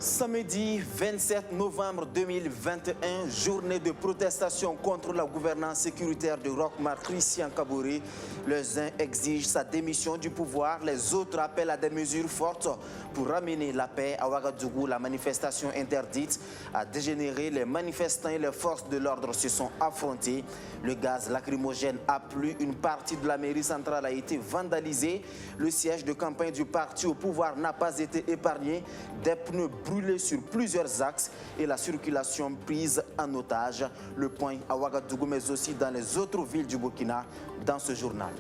Samedi 27 novembre 2021, journée de protestation contre la gouvernance sécuritaire de Roch-Marc Christian Kaboré. Les uns exigent sa démission du pouvoir, les autres appellent à des mesures fortes pour ramener la paix à Ouagadougou. La manifestation interdite a dégénéré. Les manifestants et les forces de l'ordre se sont affrontés. Le gaz lacrymogène a plu. Une partie de la mairie centrale a été vandalisée. Le siège de campagne du parti au pouvoir n'a pas été épargné. Des pneus brûlés sur plusieurs axes et la circulation prise en otage. Le point à Ouagadougou, mais aussi dans les autres villes du Burkina, dans ce journal.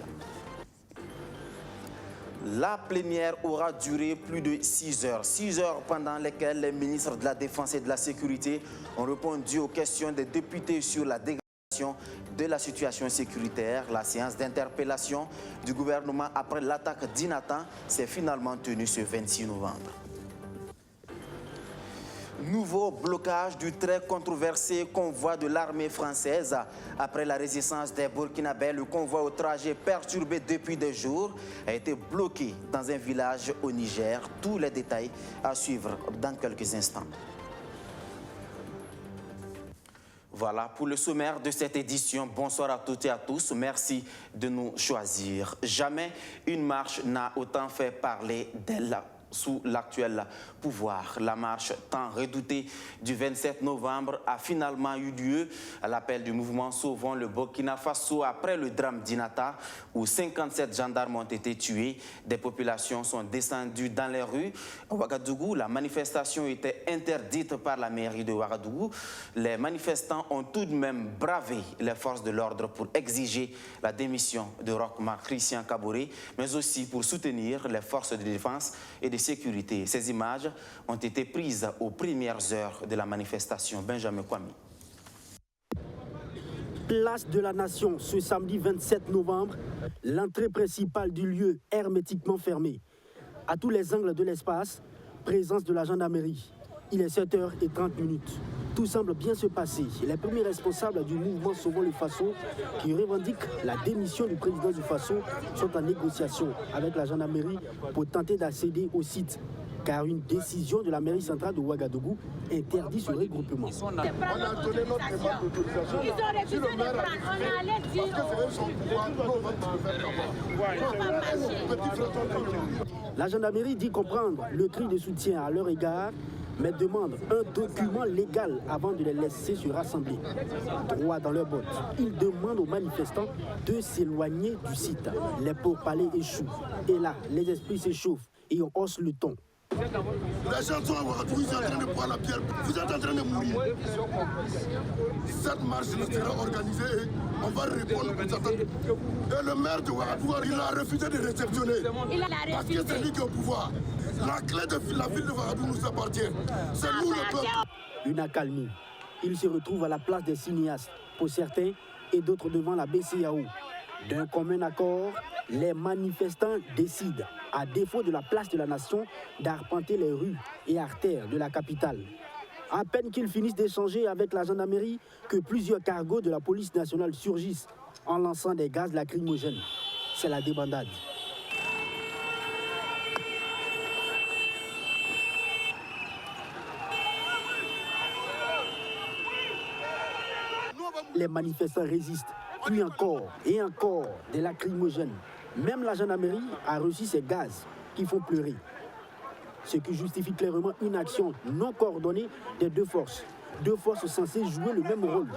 La plénière aura duré plus de 6 heures. 6 heures pendant lesquelles les ministres de la Défense et de la Sécurité ont répondu aux questions des députés sur la dégradation de la situation sécuritaire. La séance d'interpellation du gouvernement après l'attaque d'Inatan s'est finalement tenue ce 26 novembre. Nouveau blocage du très controversé convoi de l'armée française. Après la résistance des Burkinabés, le convoi au trajet perturbé depuis des jours a été bloqué dans un village au Niger. Tous les détails à suivre dans quelques instants. Voilà pour le sommaire de cette édition. Bonsoir à toutes et à tous. Merci de nous choisir. Jamais une marche n'a autant fait parler d'elle sous l'actuel pouvoir. La marche tant redoutée du 27 novembre a finalement eu lieu à l'appel du mouvement Sauvons le Burkina Faso après le drame d'Inata où 57 gendarmes ont été tués. Des populations sont descendues dans les rues. À Ouagadougou, la manifestation était interdite par la mairie de Ouagadougou. Les manifestants ont tout de même bravé les forces de l'ordre pour exiger la démission de Roch-Marc Christian Kaboré, mais aussi pour soutenir les forces de défense et de sécurité. Ces images ont été prises aux premières heures de la manifestation. Benjamin Kwame. Place de la Nation, ce samedi 27 novembre, l'entrée principale du lieu hermétiquement fermée. À tous les angles de l'espace, présence de la gendarmerie. Il est 7h30. Tout semble bien se passer. Les premiers responsables du mouvement Sauvons le Faso, qui revendiquent la démission du président du Faso, sont en négociation avec la gendarmerie pour tenter d'accéder au site. Car une décision de la mairie centrale de Ouagadougou interdit ce regroupement. On a donné notre demande d'autorisation. Ils ont refusé de prendre. On allait dire La gendarmerie dit comprendre le cri de soutien à leur égard, mais demande un document légal avant de les laisser se rassembler. Droit dans leurs bottes, ils demandent aux manifestants de s'éloigner du site. Les pourparlers échouent. Et là, les esprits s'échauffent et on hausse le ton. Les gens sont à Ouagadougou, ils sont en train de boire la pierre. Vous êtes en train de mourir. Cette marche sera organisée et on va répondre aux attentes. Et le maire de Ouagadougou, il a refusé de réceptionner. Parce que c'est lui qui est au pouvoir. La clé de la ville de Ouagadougou nous appartient. C'est nous le peuple. Une accalmie. Il se retrouve à la place des cinéastes, pour certains, et d'autres devant la BCAO. D'un commun accord, les manifestants décident, à défaut de la place de la Nation, d'arpenter les rues et artères de la capitale. À peine qu'ils finissent d'échanger avec la gendarmerie, que plusieurs cargos de la police nationale surgissent en lançant des gaz lacrymogènes. C'est la débandade. Les manifestants résistent, puis encore et encore des lacrymogènes. Même la gendarmerie a reçu ces gaz qui font pleurer. Ce qui justifie clairement une action non coordonnée des deux forces. Deux forces censées jouer le même rôle.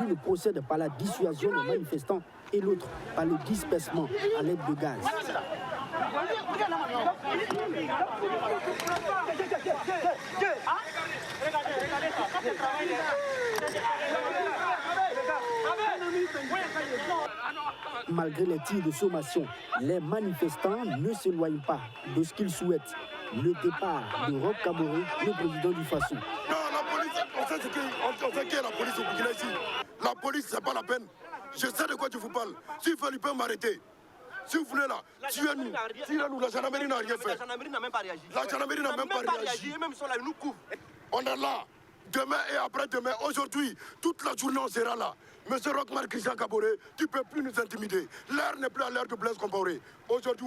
L'une procède par la dissuasion des manifestants et l'autre par le dispersement à l'aide de gaz. Malgré les tirs de sommation, les manifestants ne s'éloignent pas de ce qu'ils souhaitent. Le départ de Roch Kaboré, le président du Faso. Non, la police, on sait qui est la police au Burkina ici. La police, c'est pas la peine. Je sais de quoi tu vous parles. S'il faut, il peut m'arrêter. Si vous voulez là, tuez-nous. Tuez-nous, la gendarmerie n'a rien fait. La gendarmerie n'a même pas réagi. La gendarmerie n'a même pas réagi. Même sont là, ils nous couvrent. On est là. Demain et après-demain, aujourd'hui, toute la journée, on sera là. Monsieur Roch-Marc Christian Kaboré, tu ne peux plus nous intimider. L'heure n'est plus à l'heure de Blaise Compaoré. Aujourd'hui,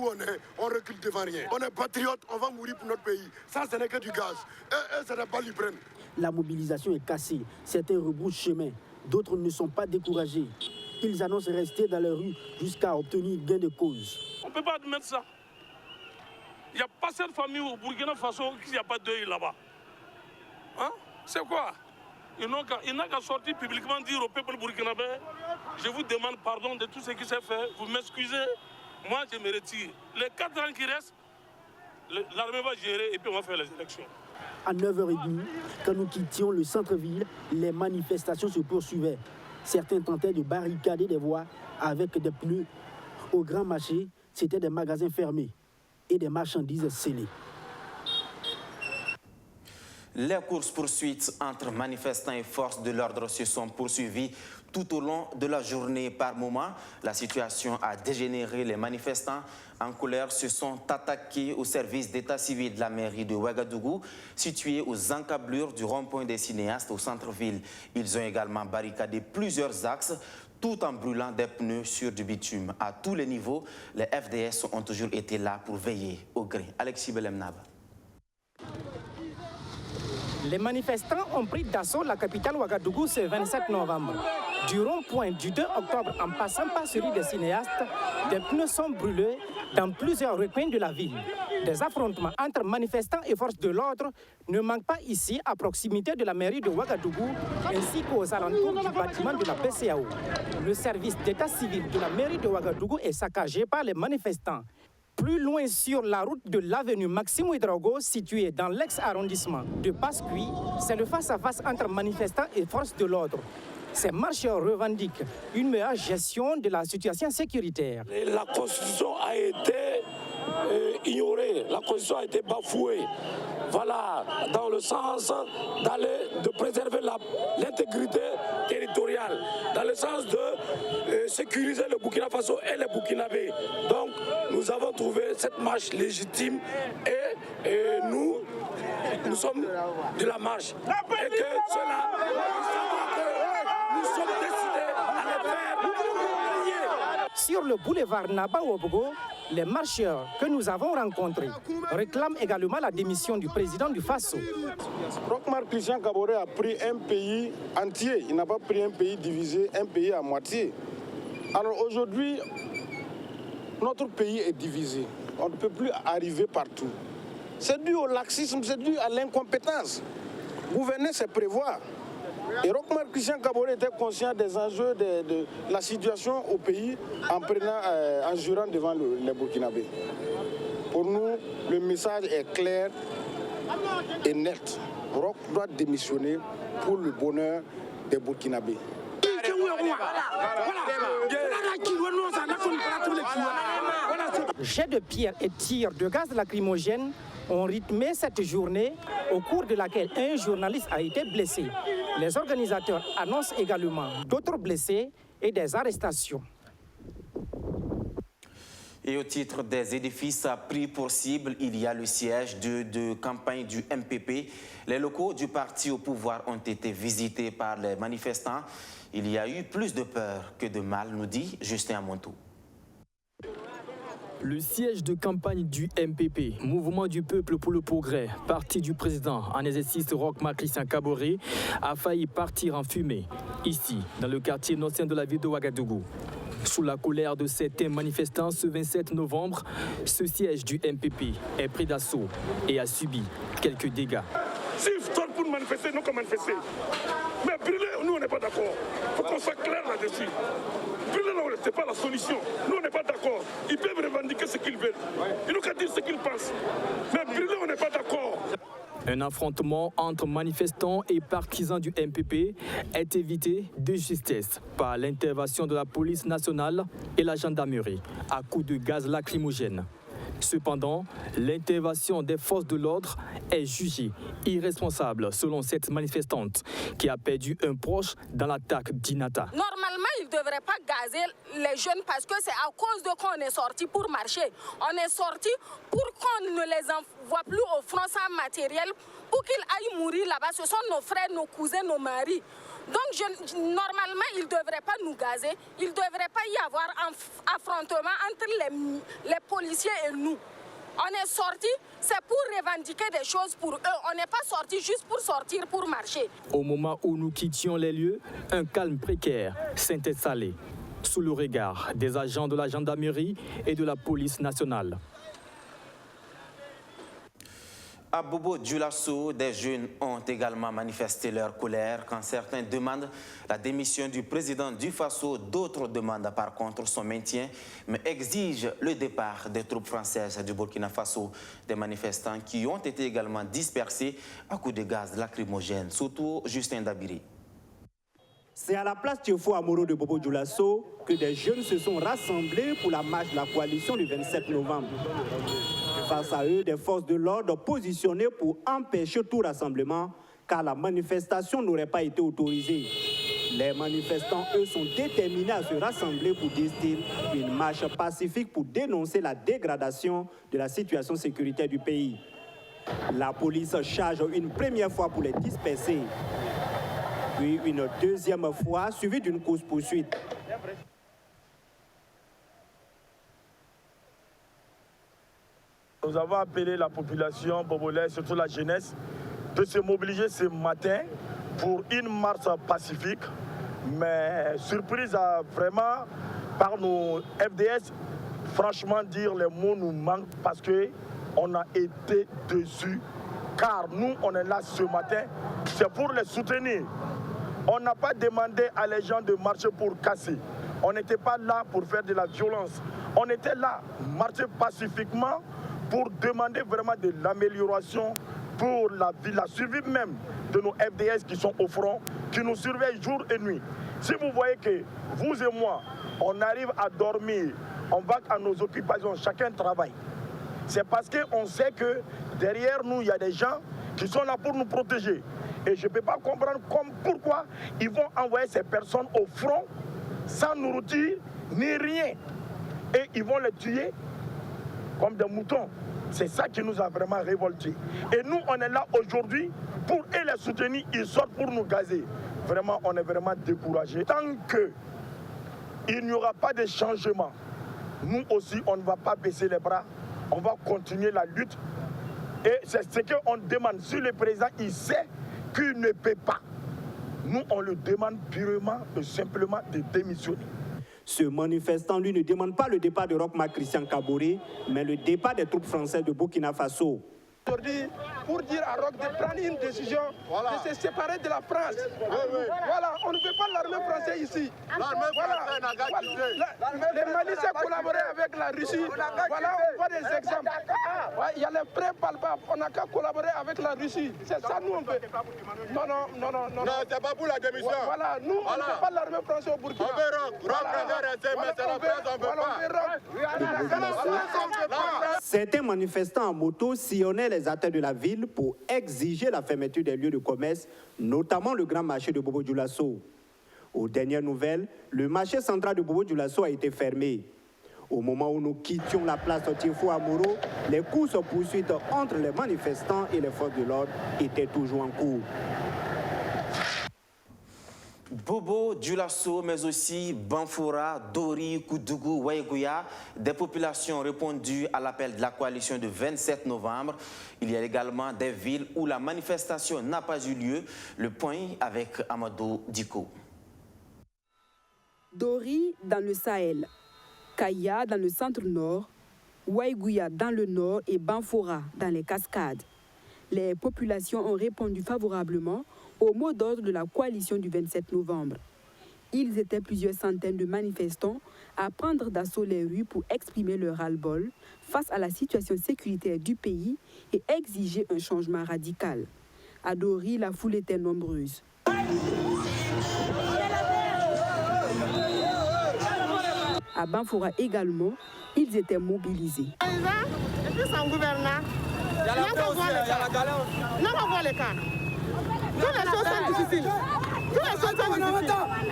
on recule devant rien. On est patriote, on va mourir pour notre pays. Ça, ce n'est que du gaz. Et ce n'est pas l'Ukraine. La mobilisation est cassée. Certains rebroussent chemin. D'autres ne sont pas découragés. Ils annoncent rester dans les rues jusqu'à obtenir gain de cause. On ne peut pas admettre ça. Il n'y a pas cette famille au Burkina Faso qu'il n'y a pas de deuil là-bas. Hein? C'est quoi? Il n'a qu'à sortir publiquement dire au peuple burkinabé, je vous demande pardon de tout ce qui s'est fait, vous m'excusez, moi je me retire. Les 4 ans qui restent, l'armée va gérer et puis on va faire les élections. À 9h30, quand nous quittions le centre-ville, les manifestations se poursuivaient. Certains tentaient de barricader des voies avec des pneus. Au grand marché, c'était des magasins fermés et des marchandises scellées. Les courses-poursuites entre manifestants et forces de l'ordre se sont poursuivies tout au long de la journée. Par moment, la situation a dégénéré. Les manifestants en colère se sont attaqués au service d'état civil de la mairie de Ouagadougou, situé aux encablures du rond-point des cinéastes au centre-ville. Ils ont également barricadé plusieurs axes, tout en brûlant des pneus sur du bitume. À tous les niveaux, les FDS ont toujours été là pour veiller au gré. Alexis Belemnab. Les manifestants ont pris d'assaut la capitale Ouagadougou ce 27 novembre. Du rond-point du 2 octobre en passant par celui des cinéastes, des pneus sont brûlés dans plusieurs recoins de la ville. Des affrontements entre manifestants et forces de l'ordre ne manquent pas ici à proximité de la mairie de Ouagadougou ainsi qu'aux alentours du bâtiment de la PCAO. Le service d'état civil de la mairie de Ouagadougou est saccagé par les manifestants. Plus loin sur la route de l'avenue Maxime Ouedraogo, située dans l'ex-arrondissement de Pascuy, c'est le face-à-face entre manifestants et forces de l'ordre. Ces marcheurs revendiquent une meilleure gestion de la situation sécuritaire. La Constitution a été ignorée, la Constitution a été bafouée. Voilà, dans le sens de préserver l'intégrité territoriale, dans le sens de sécuriser le Burkina Faso et les Burkinabés. Donc, nous avons trouvé cette marche légitime et nous sommes de la marche. Et que cela, nous sommes décidés à le faire payer. Sur le boulevard Naba-Ouobogo, les marcheurs que nous avons rencontrés réclament également la démission du président du Faso. Roch-Marc Christian Kaboré a pris un pays entier, il n'a pas pris un pays divisé, un pays à moitié. Alors aujourd'hui, notre pays est divisé, on ne peut plus arriver partout. C'est dû au laxisme, c'est dû à l'incompétence. Gouverner, c'est prévoir. Et Roch-Marc Christian Kaboré était conscient des enjeux de la situation au pays en jurant devant les Burkinabés. Pour nous, le message est clair et net. Roch doit démissionner pour le bonheur des Burkinabés. Jets de pierre et tirs de gaz lacrymogène ont rythmé cette journée au cours de laquelle un journaliste a été blessé. Les organisateurs annoncent également d'autres blessés et des arrestations. Et au titre des édifices pris pour cible, il y a le siège de campagne du MPP. Les locaux du parti au pouvoir ont été visités par les manifestants. Il y a eu plus de peur que de mal, nous dit Justin Amontou. Le siège de campagne du MPP, Mouvement du Peuple pour le Progrès, parti du président en exercice Roch-Marc Christian Kaboré, a failli partir en fumée, ici, dans le quartier nord-est de la ville de Ouagadougou. Sous la colère de certains manifestants, ce 27 novembre, ce siège du MPP est pris d'assaut et a subi quelques dégâts. S'ils sortent pour manifester, nous qu'on manifester. Mais brûler, nous on n'est pas d'accord. Il faut qu'on soit clair là-dessus. Brûler, ce n'est pas la solution. Nous on n'est pas d'accord. Ils peuvent revendiquer ce qu'ils veulent. Ils n'ont qu'à dire ce qu'ils pensent. Mais brûler, on n'est pas d'accord. Un affrontement entre manifestants et partisans du MPP est évité de justesse par l'intervention de la police nationale et la gendarmerie à coups de gaz lacrymogène. Cependant, l'intervention des forces de l'ordre est jugée irresponsable selon cette manifestante qui a perdu un proche dans l'attaque d'Inata. Normalement, ils ne devraient pas gazer les jeunes parce que c'est à cause de qu'on est sorti pour marcher. On est sorti pour qu'on ne les envoie plus au front sans matériel ou qu'ils aillent mourir là-bas. Ce sont nos frères, nos cousins, nos maris. Donc normalement, ils ne devraient pas nous gazer. Il ne devrait pas y avoir un affrontement entre les policiers et nous. On est sortis, c'est pour revendiquer des choses pour eux. On n'est pas sortis juste pour sortir, pour marcher. Au moment où nous quittions les lieux, un calme précaire s'est installé sous le regard des agents de la gendarmerie et de la police nationale. À Bobo-Dioulasso, des jeunes ont également manifesté leur colère quand certains demandent la démission du président du Faso. D'autres demandent par contre son maintien, mais exigent le départ des troupes françaises du Burkina Faso. Des manifestants qui ont été également dispersés à coups de gaz lacrymogène, surtout Justin Dabiri. C'est à la place Tiofo Amoro de Bobo-Dioulasso que des jeunes se sont rassemblés pour la marche de la coalition du 27 novembre. Face à eux, des forces de l'ordre positionnées pour empêcher tout rassemblement, car la manifestation n'aurait pas été autorisée. Les manifestants, eux, sont déterminés à se rassembler pour, disent-ils, une marche pacifique pour dénoncer la dégradation de la situation sécuritaire du pays. La police charge une première fois pour les disperser, puis une deuxième fois, suivie d'une course-poursuite. Nous avons appelé la population bobolaise, surtout la jeunesse, de se mobiliser ce matin pour une marche pacifique. Mais surprise vraiment par nos FDS, franchement dire les mots nous manquent parce qu'on a été déçus. Car nous, on est là ce matin, c'est pour les soutenir. On n'a pas demandé à les gens de marcher pour casser. On n'était pas là pour faire de la violence. On était là, marcher pacifiquement, pour demander vraiment de l'amélioration pour la survie même de nos FDS qui sont au front, qui nous surveillent jour et nuit. Si vous voyez que vous et moi, on arrive à dormir, on va à nos occupations, chacun travaille. C'est parce qu'on sait que derrière nous, il y a des gens qui sont là pour nous protéger. Et je ne peux pas comprendre pourquoi ils vont envoyer ces personnes au front sans nourriture ni rien. Et ils vont les tuer comme des moutons. C'est ça qui nous a vraiment révoltés. Et nous, on est là aujourd'hui pour les soutenir. Ils sortent pour nous gazer. Vraiment, on est vraiment découragés. Tant qu'il n'y aura pas de changement, nous aussi, on ne va pas baisser les bras. On va continuer la lutte. Et c'est ce qu'on demande. Si le président, il sait qu'il ne peut pas, nous, on le demande purement et simplement de démissionner. Ce manifestant, lui, ne demande pas le départ de Roch Marc Christian Kaboré, mais le départ des troupes françaises de Burkina Faso. Aujourd'hui, pour dire à Roch de prendre une décision, de se séparer de la France. Voilà, on ne veut pas l'armée française ici. Les Maliens collaboraient avec la Russie. Voilà, on voit des exemples. Il y a les prêts palpables. On n'a qu'à collaborer avec la Russie. C'est ça, nous, on veut. Non, c'est pas pour la démission. Voilà, nous, on ne veut pas l'armée française au Burkina. On veut Roch rester, mais c'est la France, on veut pas. Certains manifestants en moto sillonnaient les artères de la ville pour exiger la fermeture des lieux de commerce, notamment le grand marché de Bobo-Dioulasso. Aux dernières nouvelles, le marché central de Bobo-Dioulasso a été fermé. Au moment où nous quittions la place Tiofo Amoro, les courses-poursuites entre les manifestants et les forces de l'ordre étaient toujours en cours. Bobo-Dioulasso, mais aussi Banfora, Dori, Koudougou, Waïgouya, des populations ont répondu à l'appel de la coalition du 27 novembre. Il y a également des villes où la manifestation n'a pas eu lieu. Le point avec Amadou Diko. Dori dans le Sahel, Kaya dans le centre-nord, Waïgouya dans le nord et Banfora dans les Cascades. Les populations ont répondu favorablement au mot d'ordre de la coalition du 27 novembre. Ils étaient plusieurs centaines de manifestants à prendre d'assaut les rues pour exprimer leur ras-le-bol face à la situation sécuritaire du pays et exiger un changement radical. À Dori, la foule était nombreuse. À Banfora également, ils étaient mobilisés. Et puis son gouverneur, il y a la galère. On voit les cas. Toutes les choses sont difficiles.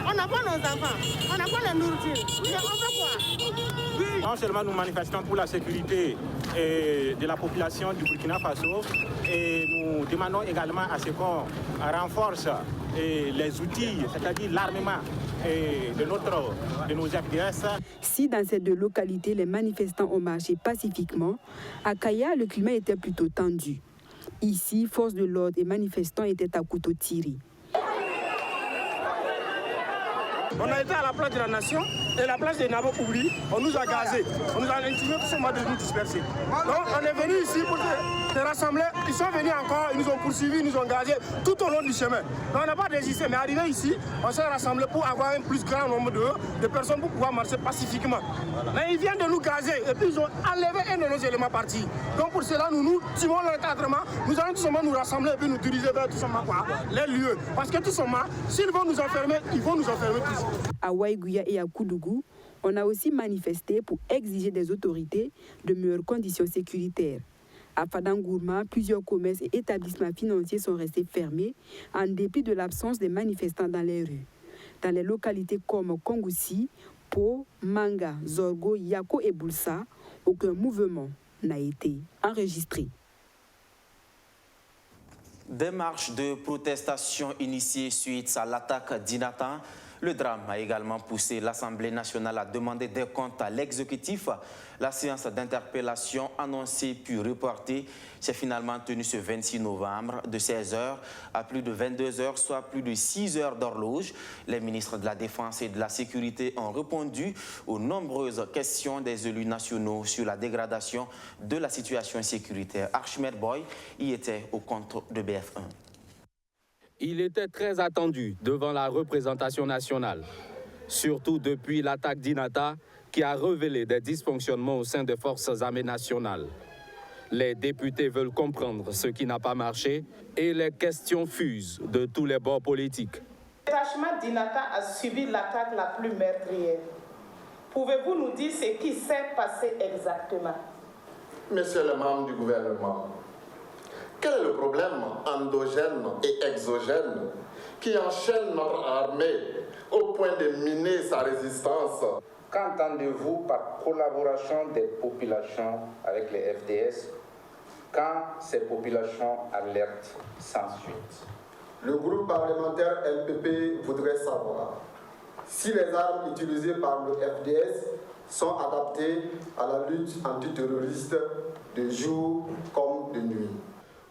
On n'a pas nos enfants, on n'a pas la nourriture. Mais on fait quoi? Non seulement nous manifestons pour la sécurité de la population du Burkina Faso et nous demandons également à ce qu'on renforce les outils, c'est-à-dire l'armement de nos FDS. Si dans ces deux localités, les manifestants ont marché pacifiquement, à Kaya, le climat était plutôt tendu. Ici, forces de l'ordre et manifestants étaient à couteau tiré. On a été à la place de la Nation et la place de Nabo Koubli, on nous a gazés, on nous a intimidés tout ce mois de nous disperser. Donc on est venu ici pour se rassembler, ils sont venus encore, ils nous ont poursuivis, ils nous ont gazés tout au long du chemin. Donc on n'a pas résisté, mais arrivé ici, on s'est rassemblés pour avoir un plus grand nombre de personnes pour pouvoir marcher pacifiquement. Mais ils viennent de nous gazer et puis ils ont enlevé un de nos éléments partis. Donc pour cela, nous tirons l'encadrement, nous allons tout simplement nous rassembler et puis nous diriger vers tout simplement les lieux. Parce que tout simplement, s'ils vont nous enfermer, ils vont nous enfermer tous. À Waïgouya et à Koudougou, on a aussi manifesté pour exiger des autorités de meilleures conditions sécuritaires. À Fadangourma, plusieurs commerces et établissements financiers sont restés fermés en dépit de l'absence des manifestants dans les rues. Dans les localités comme Kongoussi, Po, Manga, Zorgo, Yako et Boulsa, aucun mouvement n'a été enregistré. Des marches de protestation initiées suite à l'attaque d'Inatan. Le drame a également poussé l'Assemblée nationale à demander des comptes à l'exécutif. La séance d'interpellation annoncée puis reportée s'est finalement tenue ce 26 novembre de 16h à plus de 22h, soit plus de 6 heures d'horloge. Les ministres de la Défense et de la Sécurité ont répondu aux nombreuses questions des élus nationaux sur la dégradation de la situation sécuritaire. Archimède Boy y était au compte de BF1. Il était très attendu devant la représentation nationale, surtout depuis l'attaque d'Inata qui a révélé des dysfonctionnements au sein des forces armées nationales. Les députés veulent comprendre ce qui n'a pas marché et les questions fusent de tous les bords politiques. Le détachement d'Inata a subi l'attaque la plus meurtrière. Pouvez-vous nous dire ce qui s'est passé exactement? Messieurs les membres du gouvernement, quel est le problème endogène et exogène qui enchaîne notre armée au point de miner sa résistance? Qu'entendez-vous par collaboration des populations avec les FDS quand ces populations alertent sans suite? Le groupe parlementaire MPP voudrait savoir si les armes utilisées par le FDS sont adaptées à la lutte antiterroriste de jour comme de nuit.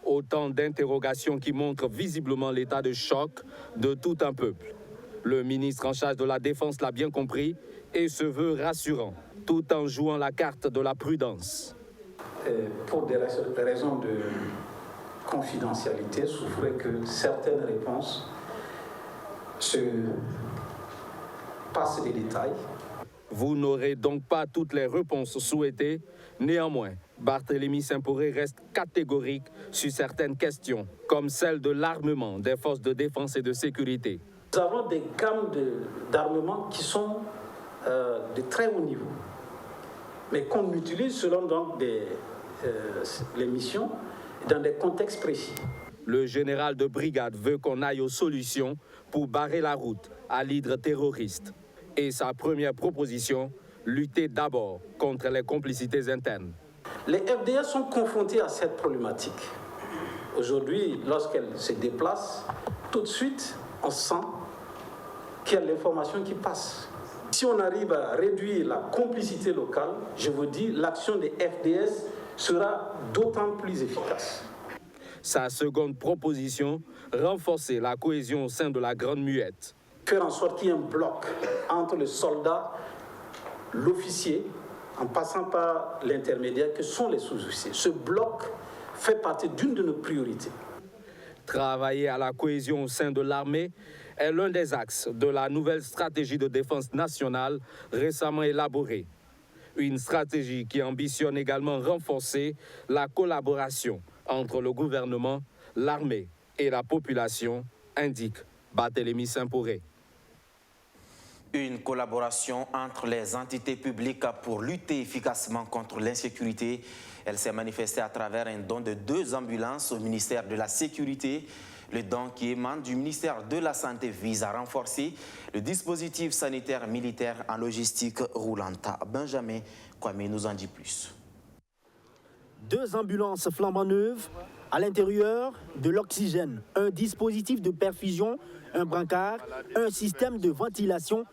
Autant d'interrogations qui montrent visiblement l'état de choc de tout un peuple. Le ministre en charge de la Défense l'a bien compris et se veut rassurant, tout en jouant la carte de la prudence. Pour des raisons de confidentialité, je voudrais que certaines réponses se passent des détails. Vous n'aurez donc pas toutes les réponses souhaitées. Néanmoins, Barthélémy Semporé reste catégorique sur certaines questions, comme celle de l'armement des forces de défense et de sécurité. Nous avons des gammes d'armements qui sont de très haut niveau, mais qu'on utilise selon donc les missions dans des contextes précis. Le général de brigade veut qu'on aille aux solutions pour barrer la route à l'hydre terroriste. Et sa première proposition, lutter d'abord contre les complicités internes. Les FDS sont confrontés à cette problématique. Aujourd'hui, lorsqu'elles se déplacent, tout de suite, on sent qu'il y a l'information qui passe. Si on arrive à réduire la complicité locale, je vous dis, l'action des FDS sera d'autant plus efficace. Sa seconde proposition, renforcer la cohésion au sein de la Grande Muette. Faire en sorte qu'il y ait un bloc entre le soldat, l'officier, en passant par l'intermédiaire que sont les sous-officiers. Ce bloc fait partie d'une de nos priorités. Travailler à la cohésion au sein de l'armée est l'un des axes de la nouvelle stratégie de défense nationale récemment élaborée. Une stratégie qui ambitionne également renforcer la collaboration entre le gouvernement, l'armée et la population, indique Barthélémy Semporé. Une collaboration entre les entités publiques pour lutter efficacement contre l'insécurité. Elle s'est manifestée à travers un don de 2 ambulances au ministère de la Sécurité. Le don qui émane du ministère de la Santé vise à renforcer le dispositif sanitaire militaire en logistique roulante. Benjamin Kwame nous en dit plus. 2 ambulances flambant neuves, à l'intérieur de l'oxygène, un dispositif de perfusion, un brancard, un système de ventilation,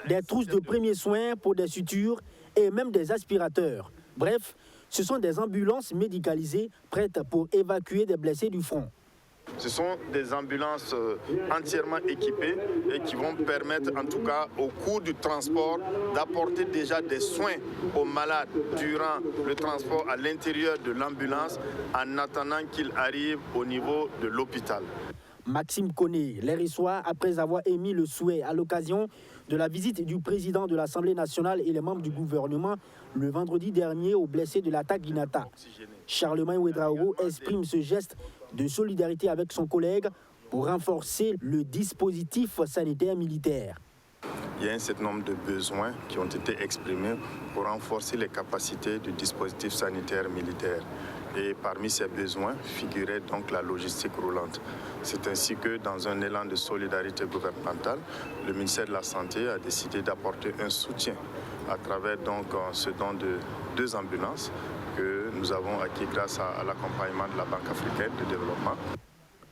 des trousses de premiers soins pour des sutures et même des aspirateurs. Bref, ce sont des ambulances médicalisées prêtes pour évacuer des blessés du front. Ce sont des ambulances entièrement équipées et qui vont permettre, en tout cas, au cours du transport, d'apporter déjà des soins aux malades durant le transport à l'intérieur de l'ambulance en attendant qu'il arrive au niveau de l'hôpital. Maxime Koné, l'hérissoir, après avoir émis le souhait à l'occasion de la visite du président de l'Assemblée nationale et les membres du gouvernement le vendredi dernier aux blessés de l'attaque d'Inata. Charlemagne Ouedraogo exprime ce geste de solidarité avec son collègue pour renforcer le dispositif sanitaire militaire. Il y a un certain nombre de besoins qui ont été exprimés pour renforcer les capacités du dispositif sanitaire militaire. Et parmi ces besoins figurait donc la logistique roulante. C'est ainsi que, dans un élan de solidarité gouvernementale, le ministère de la Santé a décidé d'apporter un soutien à travers donc ce don de 2 ambulances que nous avons acquis grâce à l'accompagnement de la Banque africaine de développement.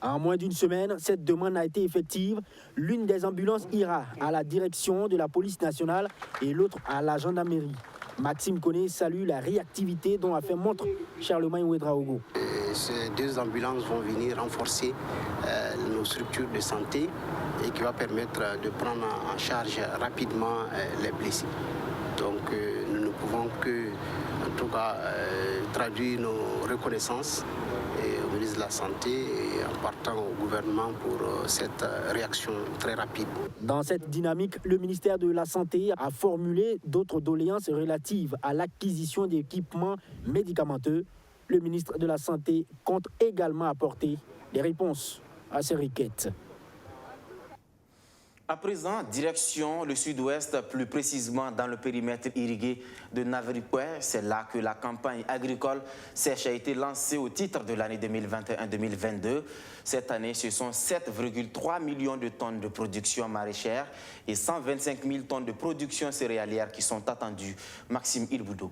En moins d'une semaine, cette demande a été effective. L'une des ambulances ira à la direction de la police nationale et l'autre à la gendarmerie. Maxime Koné salue la réactivité dont a fait montre Charlemagne Ouedraogo. Ces 2 ambulances vont venir renforcer nos structures de santé et qui va permettre de prendre en charge rapidement les blessés. Donc nous ne pouvons que, en tout cas, traduire nos reconnaissances au ministre de la Santé et en partant au gouvernement pour cette réaction très rapide. Dans cette dynamique, le ministère de la Santé a formulé d'autres doléances relatives à l'acquisition d'équipements médicamenteux. Le ministre de la Santé compte également apporter des réponses à ces requêtes. À présent, direction le sud-ouest, plus précisément dans le périmètre irrigué de Navripoué. C'est là que la campagne agricole sèche a été lancée au titre de l'année 2021-2022. Cette année, ce sont 7,3 millions de tonnes de production maraîchère et 125 000 tonnes de production céréalière qui sont attendues. Maxime Ilboudou.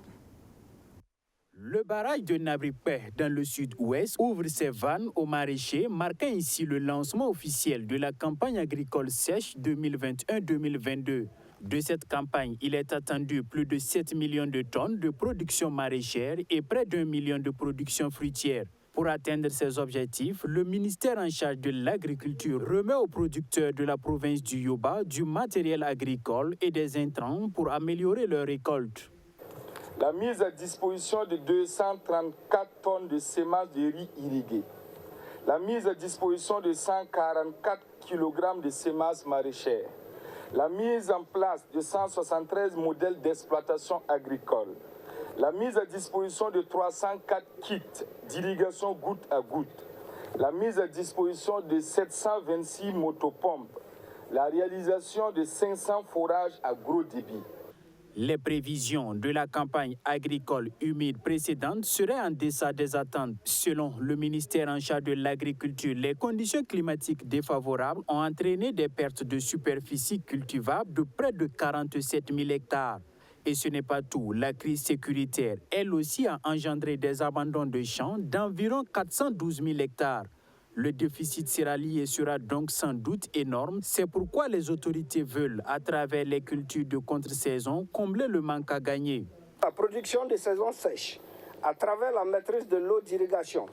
Le barrage de Navripoué dans le sud-ouest ouvre ses vannes aux maraîchers, marquant ainsi le lancement officiel de la campagne agricole sèche 2021-2022. De cette campagne, il est attendu plus de 7 millions de tonnes de production maraîchère et près d'1 million de production fruitière. Pour atteindre ces objectifs, le ministère en charge de l'agriculture remet aux producteurs de la province du Yoba du matériel agricole et des intrants pour améliorer leur récolte. La mise à disposition de 234 tonnes de semences de riz irriguées. La mise à disposition de 144 kg de semences maraîchères. La mise en place de 173 modèles d'exploitation agricole. La mise à disposition de 304 kits d'irrigation goutte à goutte. La mise à disposition de 726 motopompes. La réalisation de 500 forages à gros débit. Les prévisions de la campagne agricole humide précédente seraient en deçà des attentes. Selon le ministère en charge de l'agriculture, les conditions climatiques défavorables ont entraîné des pertes de superficie cultivable de près de 47 000 hectares. Et ce n'est pas tout. La crise sécuritaire, elle aussi, a engendré des abandons de champs d'environ 412 000 hectares. Le déficit céréalier sera donc sans doute énorme. C'est pourquoi les autorités veulent, à travers les cultures de contre-saison, combler le manque à gagner. La production de saison sèche, à travers la maîtrise de l'eau d'irrigation,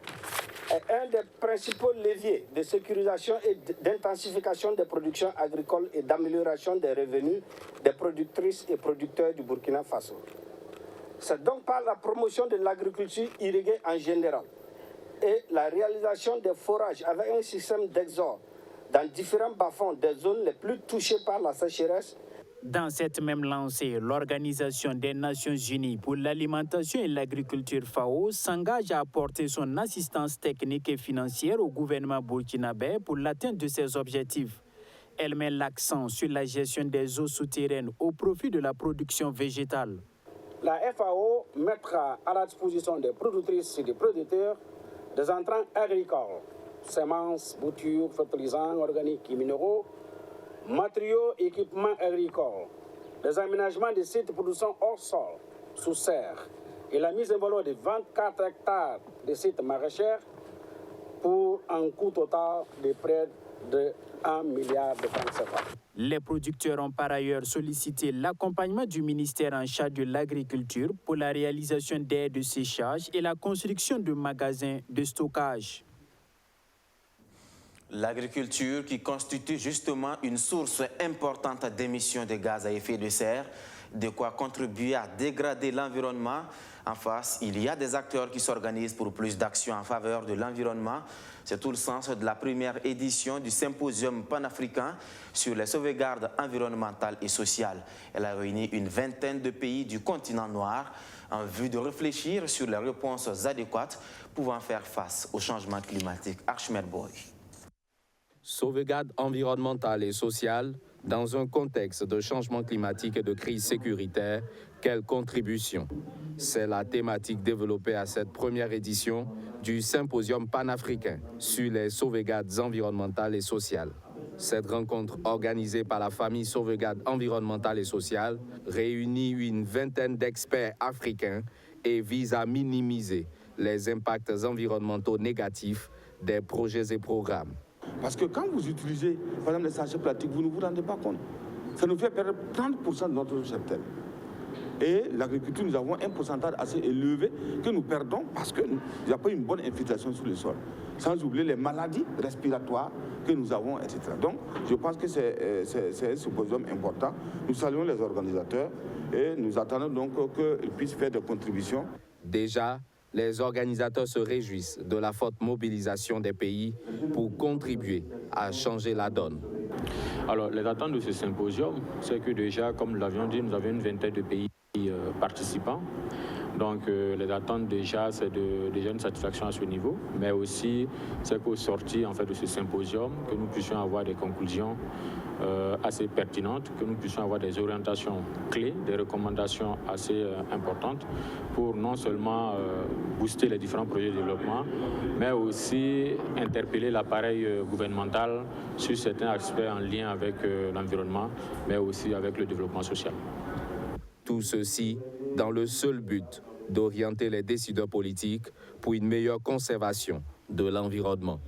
est un des principaux leviers de sécurisation et d'intensification des productions agricoles et d'amélioration des revenus des productrices et producteurs du Burkina Faso. C'est donc par la promotion de l'agriculture irriguée en général et la réalisation des forages avec un système d'exode dans différents bas-fonds des zones les plus touchées par la sécheresse. Dans cette même lancée, l'Organisation des Nations Unies pour l'alimentation et l'agriculture FAO s'engage à apporter son assistance technique et financière au gouvernement burkinabé pour l'atteinte de ses objectifs. Elle met l'accent sur la gestion des eaux souterraines au profit de la production végétale. La FAO mettra à la disposition des productrices et des producteurs des intrants agricoles, semences, boutures, fertilisants organiques et minéraux, matériaux et équipements agricoles, des aménagements des sites de production hors sol, sous serre et la mise en valeur de 24 hectares de sites maraîchers pour un coût total de près de 1 milliard de francs CFA. Les producteurs ont par ailleurs sollicité l'accompagnement du ministère en charge de l'agriculture pour la réalisation d'aires de séchage et la construction de magasins de stockage. L'agriculture qui constitue justement une source importante d'émissions de gaz à effet de serre, de quoi contribuer à dégrader l'environnement. En face, il y a des acteurs qui s'organisent pour plus d'actions en faveur de l'environnement. C'est tout le sens de la première édition du symposium panafricain sur les sauvegardes environnementales et sociales. Elle a réuni une vingtaine de pays du continent noir en vue de réfléchir sur les réponses adéquates pouvant faire face au changement climatique. Archmed Boy. Sauvegarde environnementale et sociale dans un contexte de changement climatique et de crise sécuritaire, quelle contribution? C'est la thématique développée à cette première édition du symposium panafricain sur les sauvegardes environnementales et sociales. Cette rencontre organisée par la famille Sauvegarde environnementale et sociale réunit une vingtaine d'experts africains et vise à minimiser les impacts environnementaux négatifs des projets et programmes. Parce que quand vous utilisez, par exemple, les sachets plastiques, vous ne vous rendez pas compte. Ça nous fait perdre 30% de notre cheptel. Et l'agriculture, nous avons un pourcentage assez élevé que nous perdons parce qu'il n'y a pas une bonne infiltration sous le sol. Sans oublier les maladies respiratoires que nous avons, etc. Donc, je pense que c'est un symposium important. Nous saluons les organisateurs et nous attendons donc qu'ils puissent faire des contributions. Déjà, les organisateurs se réjouissent de la forte mobilisation des pays pour contribuer à changer la donne. Alors, les attentes de ce symposium, c'est que déjà, comme nous l'avions dit, nous avons une vingtaine de pays participants. Donc, les attentes déjà, c'est déjà une satisfaction à ce niveau, mais aussi, c'est qu'au sorti en fait, de ce symposium, que nous puissions avoir des conclusions assez pertinentes, que nous puissions avoir des orientations clés, des recommandations assez importantes pour non seulement booster les différents projets de développement, mais aussi interpeller l'appareil gouvernemental sur certains aspects en lien avec l'environnement, mais aussi avec le développement social. Tout ceci dans le seul but d'orienter les décideurs politiques pour une meilleure conservation de l'environnement.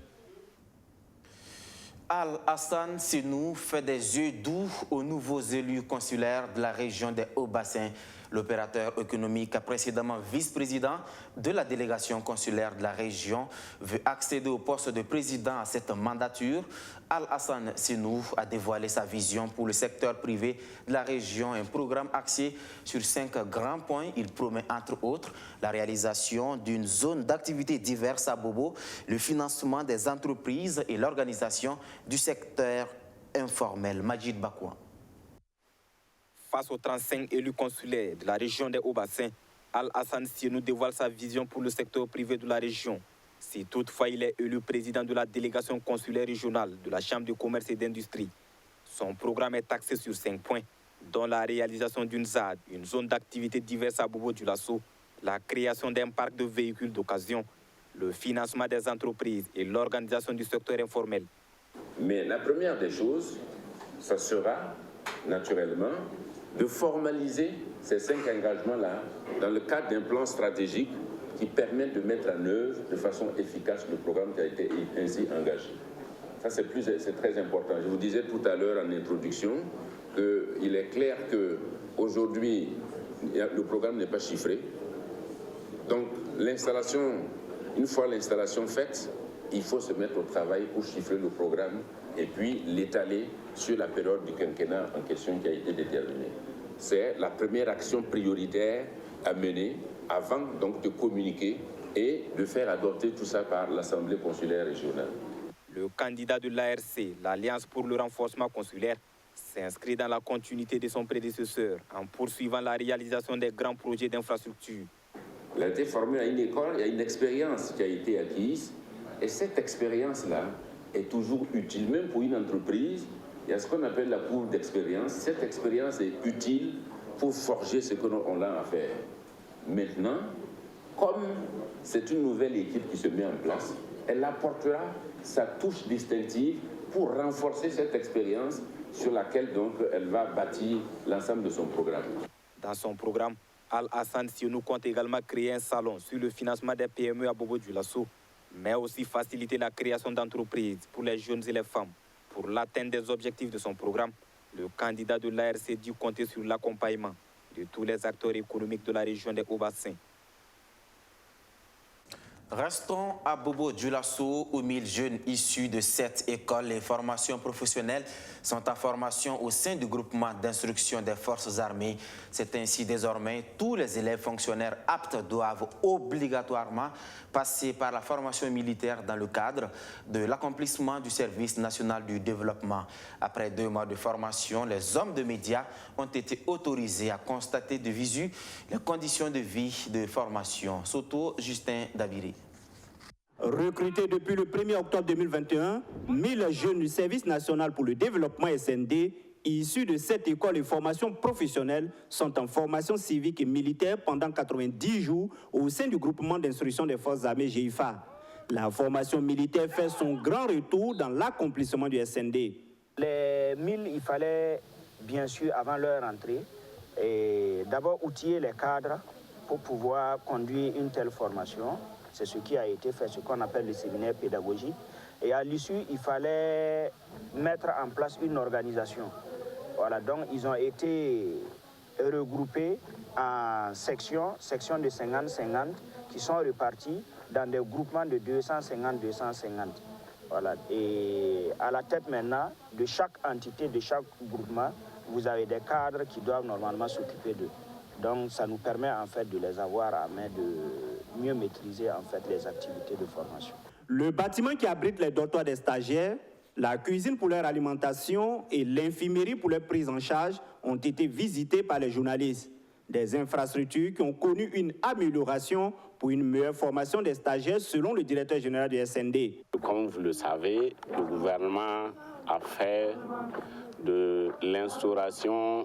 Al-Hassan Senou fait des yeux doux aux nouveaux élus consulaires de la région des Hauts-Bassins. L'opérateur économique, précédemment vice-président de la délégation consulaire de la région, veut accéder au poste de président à cette mandature. Al-Hassan Senou a dévoilé sa vision pour le secteur privé de la région, un programme axé sur 5 grands points. Il promet entre autres la réalisation d'une zone d'activité diverse à Bobo, le financement des entreprises et l'organisation du secteur informel. Majid Bakouan. Face aux 35 élus consulaires de la région des Hauts-Bassins, Al-Hassan Senou dévoile sa vision pour le secteur privé de la région. Si toutefois il est élu président de la délégation consulaire régionale de la Chambre de commerce et d'industrie, son programme est axé sur 5 points, dont la réalisation d'une ZAD, une zone d'activité diverse à Bobo-Dioulasso, la création d'un parc de véhicules d'occasion, le financement des entreprises et l'organisation du secteur informel. Mais la première des choses, ça sera naturellement de formaliser ces 5 engagements-là dans le cadre d'un plan stratégique qui permet de mettre en œuvre de façon efficace le programme qui a été ainsi engagé. Ça, c'est très important. Je vous disais tout à l'heure en introduction qu'il est clair qu'aujourd'hui, le programme n'est pas chiffré. Donc, une fois l'installation faite, il faut se mettre au travail pour chiffrer le programme et puis l'étaler sur la période du quinquennat en question qui a été déterminée. C'est la première action prioritaire à mener avant donc de communiquer et de faire adopter tout ça par l'Assemblée consulaire régionale. Le candidat de l'ARC, l'Alliance pour le renforcement consulaire, s'inscrit dans la continuité de son prédécesseur en poursuivant la réalisation des grands projets d'infrastructure. Il a été formé à une école, il y a une expérience qui a été acquise et cette expérience-là est toujours utile, même pour une entreprise. Il y a ce qu'on appelle la courbe d'expérience. Cette expérience est utile pour forger ce qu'on a à faire. Maintenant, comme c'est une nouvelle équipe qui se met en place, elle apportera sa touche distinctive pour renforcer cette expérience sur laquelle donc elle va bâtir l'ensemble de son programme. Dans son programme, Al-Hassan Sionou compte également créer un salon sur le financement des PME à Bobo-Dioulasso, mais aussi faciliter la création d'entreprises pour les jeunes et les femmes. Pour l'atteinte des objectifs de son programme, le candidat de l'ARC dit compter sur l'accompagnement de tous les acteurs économiques de la région des Hauts-Bassins. Restons à Bobo-Dioulasso où 1000 jeunes issus de 7 écoles et formations professionnelles sont en formation au sein du groupement d'instruction des forces armées. C'est ainsi désormais tous les élèves fonctionnaires aptes doivent obligatoirement passer par la formation militaire dans le cadre de l'accomplissement du service national du développement. Après 2 mois de formation, les hommes de médias ont été autorisés à constater de visu les conditions de vie de formation. Soto Justin Daviri. Recrutés depuis le 1er octobre 2021, 1000 jeunes du Service national pour le développement SND, issus de 7 écoles et formations professionnelles, sont en formation civique et militaire pendant 90 jours au sein du groupement d'instruction des forces armées GIFA. La formation militaire fait son grand retour dans l'accomplissement du SND. Les 1000, il fallait bien sûr, avant leur entrée, d'abord outiller les cadres pour pouvoir conduire une telle formation. C'est ce qui a été fait, ce qu'on appelle le séminaire pédagogique. Et à l'issue, il fallait mettre en place une organisation. Voilà, donc ils ont été regroupés en sections de 50-50 qui sont repartis dans des groupements de 250-250. Voilà. Et à la tête maintenant de chaque entité, de chaque groupement, vous avez des cadres qui doivent normalement s'occuper d'eux. Donc ça nous permet en fait de les avoir à main, de mieux maîtriser en fait les activités de formation. Le bâtiment qui abrite les dortoirs des stagiaires, la cuisine pour leur alimentation et l'infirmerie pour leur prise en charge ont été visités par les journalistes. Des infrastructures qui ont connu une amélioration pour une meilleure formation des stagiaires selon le directeur général du SND. Comme vous le savez, le gouvernement a fait de l'instauration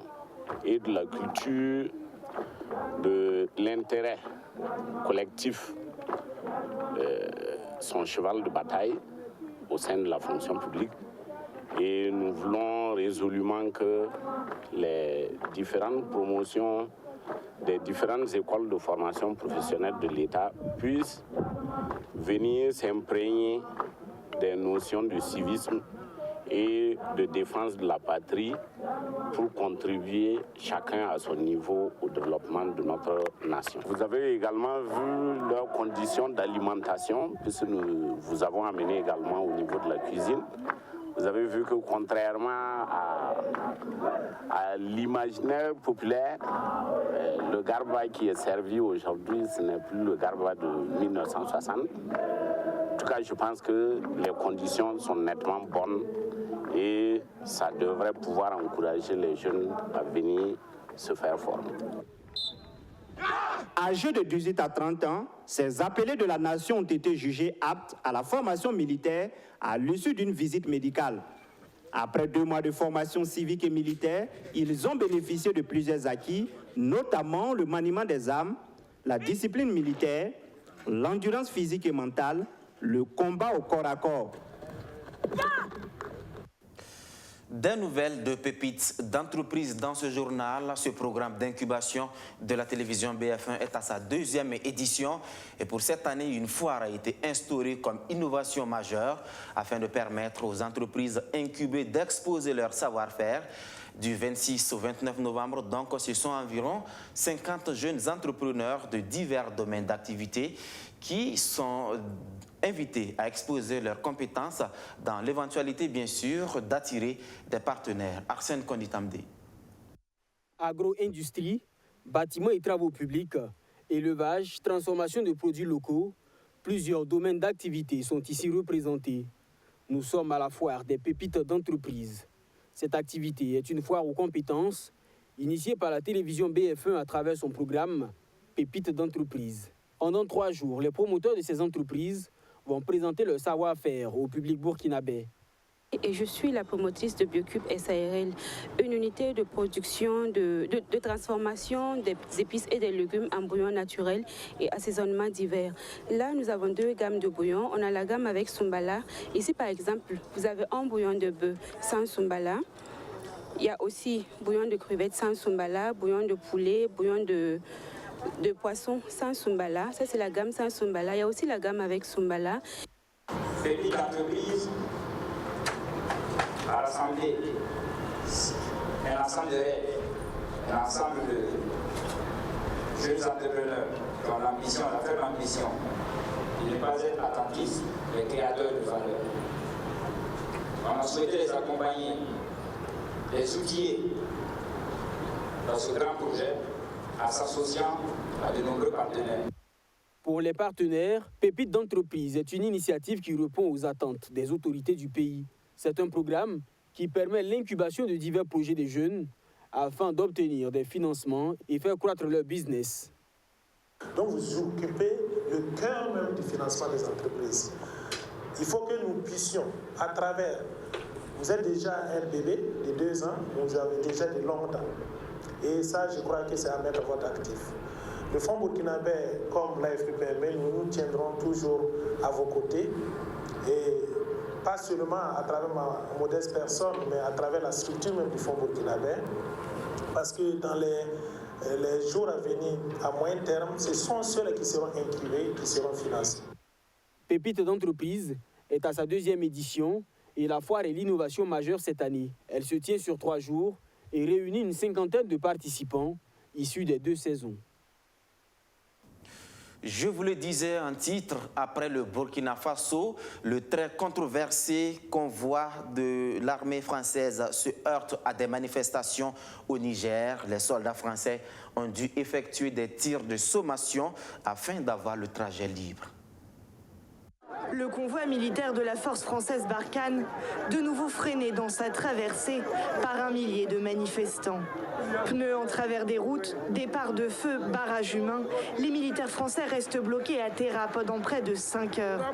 et de la culture de l'intérêt collectif son cheval de bataille au sein de la fonction publique. Et nous voulons résolument que les différentes promotions des différentes écoles de formation professionnelle de l'État puissent venir s'imprégner des notions de civisme et de défense de la patrie pour contribuer chacun à son niveau au développement de notre nation. Vous avez également vu leurs conditions d'alimentation, puisque nous vous avons amené également au niveau de la cuisine. Vous avez vu que contrairement à l'imaginaire populaire, le garba qui est servi aujourd'hui, ce n'est plus le garba de 1960. En tout cas, je pense que les conditions sont nettement bonnes et ça devrait pouvoir encourager les jeunes à venir se faire former. Âgés de 18 à 30 ans, ces appelés de la nation ont été jugés aptes à la formation militaire à l'issue d'une visite médicale. Après 2 mois de formation civique et militaire, ils ont bénéficié de plusieurs acquis, notamment le maniement des armes, la discipline militaire, l'endurance physique et mentale, le combat au corps à corps. Des nouvelles de pépites d'entreprise dans ce journal. Ce programme d'incubation de la télévision BF1 est à sa 2e édition. Et pour cette année, une foire a été instaurée comme innovation majeure afin de permettre aux entreprises incubées d'exposer leur savoir-faire. Du 26 au 29 novembre, donc, ce sont environ 50 jeunes entrepreneurs de divers domaines d'activité qui sont invités à exposer leurs compétences dans l'éventualité, bien sûr, d'attirer des partenaires. Arsène Konditamde. Agro-industrie, bâtiments et travaux publics, élevage, transformation de produits locaux, plusieurs domaines d'activité sont ici représentés. Nous sommes à la foire des pépites d'entreprise. Cette activité est une foire aux compétences initiée par la télévision BF1 à travers son programme Pépites d'entreprise. Pendant 3 jours, les promoteurs de ces entreprises vont présenter leur savoir-faire au public burkinabé. Et je suis la promotrice de Biocube SARL, une unité de production, de transformation des épices et des légumes en bouillon naturel et assaisonnement divers. Là, nous avons 2 gammes de bouillon. On a la gamme avec Sumbala. Ici, par exemple, vous avez un bouillon de bœuf sans Sumbala. Il y a aussi bouillon de crevettes sans Sumbala, bouillon de poulet, bouillon de de poissons sans Soumbala. Ça, c'est la gamme sans Soumbala. Il y a aussi la gamme avec Soumbala. Petite entreprise a rassemblé un ensemble de rêves, un ensemble de jeunes entrepreneurs qui ont l'ambition, la faible ambition de ne pas être attentifs, les créateurs de valeur. On a souhaité les accompagner, les outiller dans ce grand projet en s'associant à de nombreux partenaires. Pour les partenaires, Pépites d'entreprise est une initiative qui répond aux attentes des autorités du pays. C'est un programme qui permet l'incubation de divers projets des jeunes afin d'obtenir des financements et faire croître leur business. Donc vous occupez le cœur même du financement des entreprises. Il faut que nous puissions, à travers, vous êtes déjà un bébé de 2 ans, vous avez déjà de longs temps. Et ça, je crois que c'est à mettre à votre actif. Le Fonds burkinabé, comme l'AFPPME, nous tiendrons toujours à vos côtés. Et pas seulement à travers ma modeste personne, mais à travers la structure même du Fonds burkinabé. Parce que dans les jours à venir, à moyen terme, ce sont ceux qui seront incubés, qui seront financés. Pépites d'entreprise est à sa 2e édition et la foire est l'innovation majeure cette année. Elle se tient sur 3 jours et réunit une 50aine de participants issus des 2 saisons. Je vous le disais en titre, après le Burkina Faso, le très controversé convoi de l'armée française se heurte à des manifestations au Niger. Les soldats français ont dû effectuer des tirs de sommation afin d'avoir le trajet libre. Le convoi militaire de la force française Barkhane, de nouveau freiné dans sa traversée par un millier de manifestants. Pneus en travers des routes, départ de feu, barrage humain, les militaires français restent bloqués à Terra pendant près de 5 heures.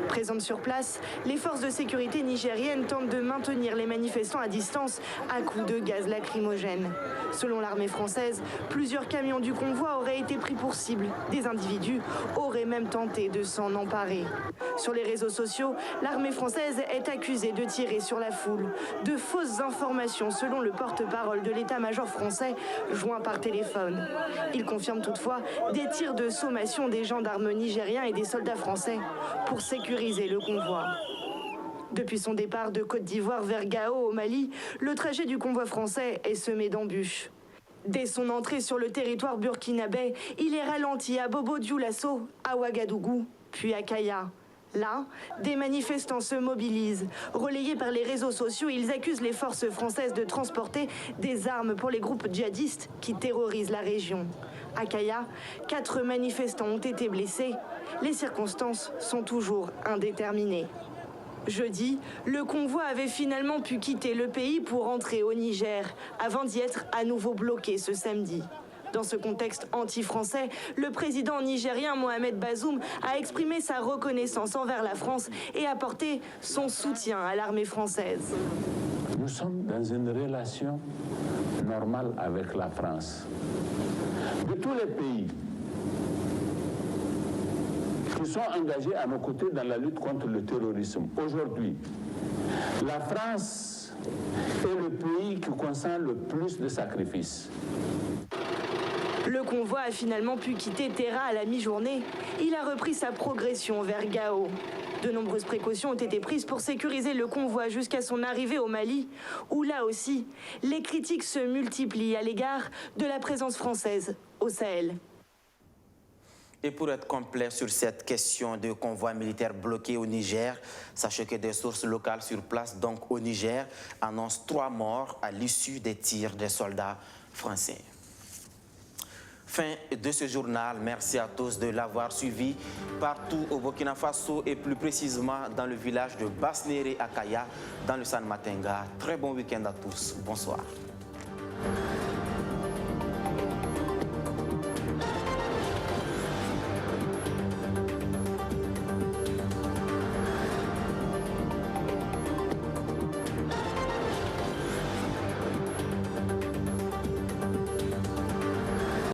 Présentes sur place, les forces de sécurité nigériennes tentent de maintenir les manifestants à distance à coups de gaz lacrymogène. Selon l'armée française, plusieurs camions du convoi auraient été pris pour cible. Des individus auraient même tenté de s'en emparer. Sur les réseaux sociaux, l'armée française est accusée de tirer sur la foule. De fausses informations selon le porte-parole de l'état-major français, joint par téléphone. Il confirme toutefois des tirs de sommation des gendarmes nigériens et des soldats français pour sécuriser le convoi. Depuis son départ de Côte d'Ivoire vers Gao au Mali, le trajet du convoi français est semé d'embûches. Dès son entrée sur le territoire burkinabé, il est ralenti à Bobo-Dioulasso, à Ouagadougou, puis à Kaya. Là, des manifestants se mobilisent. Relayés par les réseaux sociaux, ils accusent les forces françaises de transporter des armes pour les groupes djihadistes qui terrorisent la région. À Kaya, 4 manifestants ont été blessés. Les circonstances sont toujours indéterminées. Jeudi, le convoi avait finalement pu quitter le pays pour entrer au Niger, avant d'y être à nouveau bloqué ce samedi. Dans ce contexte anti-français, le président nigérien Mohamed Bazoum a exprimé sa reconnaissance envers la France et apporté son soutien à l'armée française. Nous sommes dans une relation normale avec la France. De tous les pays qui sont engagés à nos côtés dans la lutte contre le terrorisme, aujourd'hui, la France est le pays qui consent le plus de sacrifices. Le convoi a finalement pu quitter Terra à la mi-journée. Il a repris sa progression vers Gao. De nombreuses précautions ont été prises pour sécuriser le convoi jusqu'à son arrivée au Mali, où là aussi, les critiques se multiplient à l'égard de la présence française au Sahel. Et pour être complet sur cette question de convoi militaire bloqué au Niger, sachez que des sources locales sur place, donc au Niger, annoncent 3 morts à l'issue des tirs des soldats français. Fin de ce journal. Merci à tous de l'avoir suivi partout au Burkina Faso et plus précisément dans le village de Bassnéré à Kaya, dans le San Matenga. Très bon week-end à tous. Bonsoir.